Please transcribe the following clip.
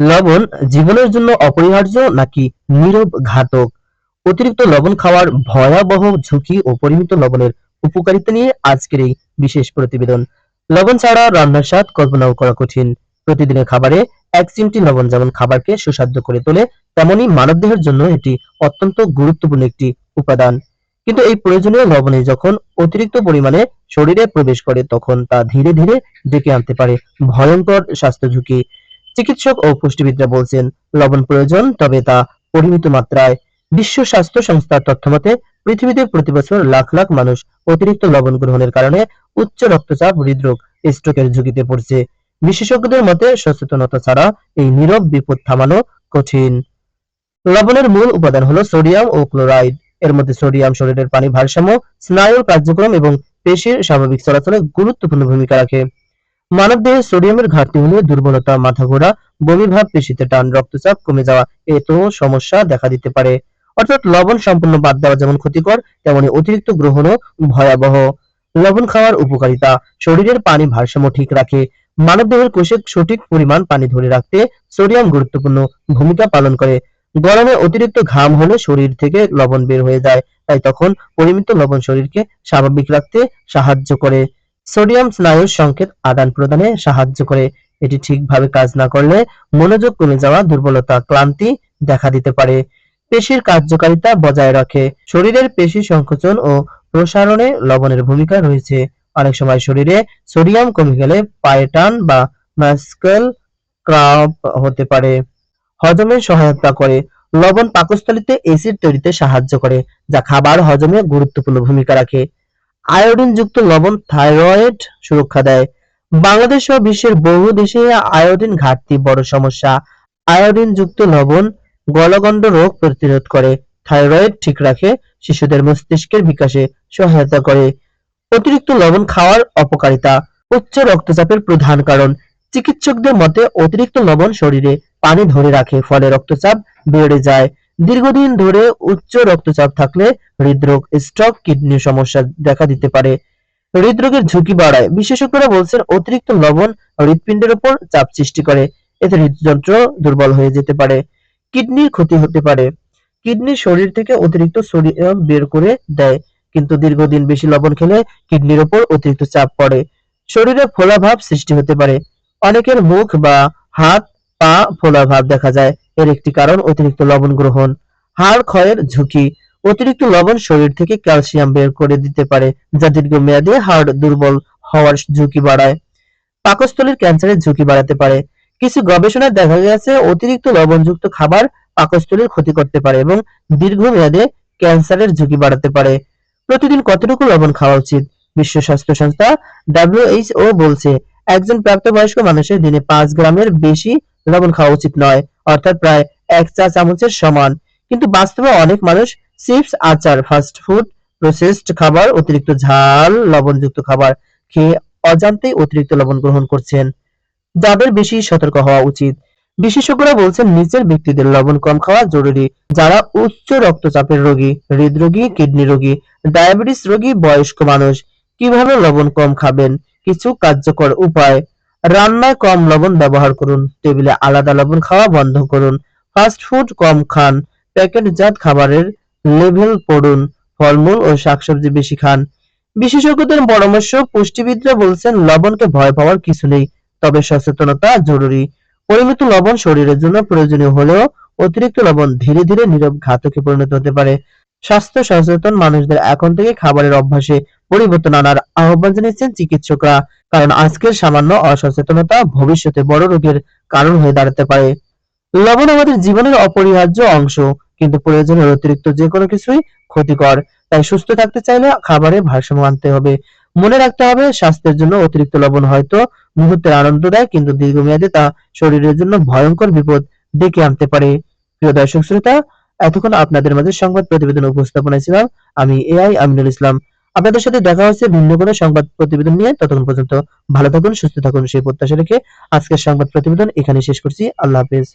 লবণ জীবনের জন্য অপরিহার্য নাকি নীরব ঘাতক? অতিরিক্ত লবণ খাওয়ার ভয়াবহ ঝুঁকি ও পরিমিত লবণের উপকারিতা নিয়ে আজকের এই বিশেষ প্রতিবেদন। লবণ ছাড়া রান্নার স্বাদ কল্পনাও করা কঠিন। প্রতিদিনের খাবারে 1 চিমটি লবণ যেমন খাবারকে সুস্বাদু করে তোলে, তেমনি মানবদেহের জন্য এটি অত্যন্ত গুরুত্বপূর্ণ একটি উপাদান। কিন্তু এই প্রয়োজনীয় লবণে যখন অতিরিক্ত পরিমাণে শরীরে প্রবেশ করে, তখন তা ধীরে ধীরে ডেকে আনতে পারে ভয়ঙ্কর স্বাস্থ্য ঝুঁকি। চিকিৎসক ও পুষ্টিবিদরা বলছেন, লবণ প্রয়োজন, তবে তা পরিমিত মাত্রায়। বিশ্ব স্বাস্থ্য সংস্থার তথ্যমতে পৃথিবীতে প্রতি বছর লাখ লাখ মানুষ অতিরিক্ত লবণ গ্রহণের কারণে উচ্চ রক্তচাপ, হৃদরোগ, স্ট্রোকের ঝুঁকিতে পড়ছে। বিশেষজ্ঞদের মতে সচেতনতা ছাড়া এই নীরব বিপদ থামানো কঠিন। লবণের মূল উপাদান হলো সোডিয়াম ও ক্লোরাইড। এর মধ্যে সোডিয়াম শরীরের পানি ভারসাম্য, স্নায়ুর কার্যক্রম এবং পেশির স্বাভাবিক চলাচলে গুরুত্বপূর্ণ ভূমিকা রাখে। মানবদেহে সোডিয়ামের ঘাটতি হলে দুর্বলতা, মাথাঘোরা, বমিভাব, পেশিতে টান, রক্তচাপ কমে যাওয়া এত সমস্যা দেখা দিতে পারে। অর্থাৎ লবণ সম্পূর্ণ বাদ দেওয়া যেমন ক্ষতিকর, তেমনি অতিরিক্ত গ্রহণও ভয়াবহ। লবণ খাওয়ার উপকারিতা: শরীরের পানি ভারসাম্য ঠিক রাখে। মানবদেহের কোষে সঠিক পরিমাণ পানি ধরে রাখতে সোডিয়াম গুরুত্বপূর্ণ ভূমিকা পালন করে। গরমে অতিরিক্ত ঘাম হলে শরীর থেকে লবণ বের হয়ে যায়, তাই তখন পরিমিত লবণ শরীরকে স্বাভাবিক রাখতে সাহায্য করে। সোডিয়াম স্নায়ুর সংকেত আদান-প্রদানে সাহায্য করে। এটি ঠিকভাবে কাজ না করলে মনোযোগ কমে যাওয়া, দুর্বলতা, ক্লান্তি দেখা দিতে পারে। পেশির কার্যকারিতা বজায় রাখে। শরীরের পেশি সংকোচন ও প্রসারণে লবণের ভূমিকা রয়েছে। অনেক সময় শরীরে সোডিয়াম কমে গেলে পায়ে টান বা মাসকেল ক্র্যাম্প হতে পারে। হজমে সহায়তা করে। লবণ পাকস্থলীতে এসিড তৈরিতে সাহায্য করে, যা খাবার হজমে গুরুত্বপূর্ণ ভূমিকা রাখে। আয়োডিনযুক্ত লবণ থাইরয়েড সুরক্ষা দেয়। বাংলাদেশ সহ বিশ্বের বহু দেশে আয়োডিন ঘাটতি বড় সমস্যা। আয়োডিনযুক্ত লবণ গলগণ্ড রোগ প্রতিরোধ করে, থাইরয়েড ঠিক রাখে, শিশুদের মস্তিষ্কের বিকাশে সহায়তা করে। অতিরিক্ত লবণ খাওয়ার অপকারিতা: উচ্চ রক্তচাপের প্রধান কারণ। চিকিৎসকদের মতে অতিরিক্ত লবণ শরীরে পানি ধরে রাখে, ফলে রক্তচাপ বেড়ে যায়। দীর্ঘদিন ধরে উচ্চ রক্তচাপ থাকলে হৃদরোগ, স্ট্রোক, কিডনির সমস্যা দেখা দিতে পারে। হৃদরোগের ঝুঁকি বাড়ায়। বিশেষজ্ঞরা বলছেন, অতিরিক্ত লবণ হৃৎপিণ্ডের উপর চাপ সৃষ্টি করে, এতে হৃদযন্ত্র দুর্বল হয়ে যেতে পারে। কিডনির ক্ষতি হতে পারে। কিডনি শরীর থেকে অতিরিক্ত সোডিয়াম বের করে দেয়, কিন্তু দীর্ঘদিন বেশি লবণ খেলে কিডনির উপর অতিরিক্ত চাপ পড়ে। শরীরে ফোলা ভাব সৃষ্টি হতে পারে। অনেকের মুখ বা হাত পা ফোলা ভাব দেখা যায়। এর একটি কারণ অতিরিক্ত লবণ গ্রহণ। হাড় ক্ষয়ের ঝুঁকি: অতিরিক্ত লবণ শরীর থেকে ক্যালসিয়াম বের করে দিতে পারে, যা দীর্ঘমেয়াদে হাড় দুর্বল হওয়ার ঝুঁকি বাড়ায়। পাকস্থলীর ক্যান্সারের ঝুঁকি বাড়াতে পারে। কিছু গবেষণায় দেখা গেছে, অতিরিক্ত লবণযুক্ত খাবার পাকস্থলীর ক্ষতি করতে পারে এবং দীর্ঘমেয়াদে ক্যান্সারের ঝুঁকি বাড়াতে পারে। প্রতিদিন কতটুকু লবণ খাওয়া উচিত? বিশ্ব স্বাস্থ্য সংস্থা WHO বলছে, একজন প্রাপ্তবয়স্ক মানুষের দিনে 5 গ্রামের বেশি লবণ খাওয়া উচিত নয়, অর্থাৎ প্রায় 1 চা চামচের সমান। কিন্তু বাস্তবে অনেক মানুষ চিপস, আচার, ফাস্ট ফুড, প্রসেসড খাবার, অতিরিক্ত ঝাল, লবণযুক্ত খাবার খেয়ে অজান্তেই অতিরিক্ত লবণ গ্রহণ করছেন। যাদের বেশি সতর্ক হওয়া উচিত। বিশেষজ্ঞরা বলছেন, নিচের ব্যক্তিদের লবণ কম খাওয়া জরুরি: যারা উচ্চ রক্তচাপের রোগী, হৃদরোগী, কিডনি রোগী, ডায়াবেটিস রোগী, বয়স্ক মানুষ। কিভাবে লবণ কম খাবেন? কিছু কার্যকর উপায়: রান্নায় কম লবণ ব্যবহার করুন, টেবিলে আলাদা লবণ খাওয়া বন্ধ করুন, ফাস্ট ফুড কম খান, প্যাকেটজাত খাবারের লেবেল পড়ুন, ফলমূল ও শাকসবজি বেশি খান। বিশেষজ্ঞদের পরামর্শ: পুষ্টিবিদরা বলছেন, লবণকে ভয় পাওয়ার কিছু নেই, তবে সচেতনতা জরুরি। পরিমিত লবণ শরীরের জন্য প্রয়োজনীয় হলেও অতিরিক্ত লবণ ধীরে ধীরে নীরব ঘাতকে পরিণত হতে পারে। স্বাস্থ্য সচেতন মানুষদের এখন থেকে খাবারের অভ্যাসে পরিবর্তন আনার আহ্বান জানিয়েছেন চিকিৎসকরা, কারণ আজকের সামান্য অসচেতনতা ভবিষ্যতে বড় রোগের কারণ হয়ে দাঁড়াতে পারে। লবণ আমাদের জীবনের অপরিহার্য অংশ, কিন্তু প্রয়োজনের অতিরিক্ত যে কোনো কিছুই ক্ষতিকর। তাই সুস্থ থাকতে চাইলে খাবারে ভারসাম্য আনতে হবে। মনে রাখতে হবে, স্বাস্থ্যের জন্য অতিরিক্ত লবণ হয়তো মুহূর্তের আনন্দ দেয়, কিন্তু দীর্ঘমেয়াদে তা শরীরের জন্য ভয়ঙ্কর বিপদ ডেকে আনতে পারে। প্রিয় দর্শক শ্রোতা, এতক্ষণ আপনাদের মাঝে সংবাদ প্রতিবেদন উপস্থাপনায় ছিলাম আমি আমিনুল ইসলাম। আপনাদের সাথে দেখা হচ্ছে ভিন্ন কোনো সংবাদ প্রতিবেদন নিয়ে। ততক্ষণ পর্যন্ত ভালো থাকুন, সুস্থ থাকুন, সেই প্রত্যাশা রেখে আজকের সংবাদ প্রতিবেদন এখানে শেষ করছি। আল্লাহ হাফেজ।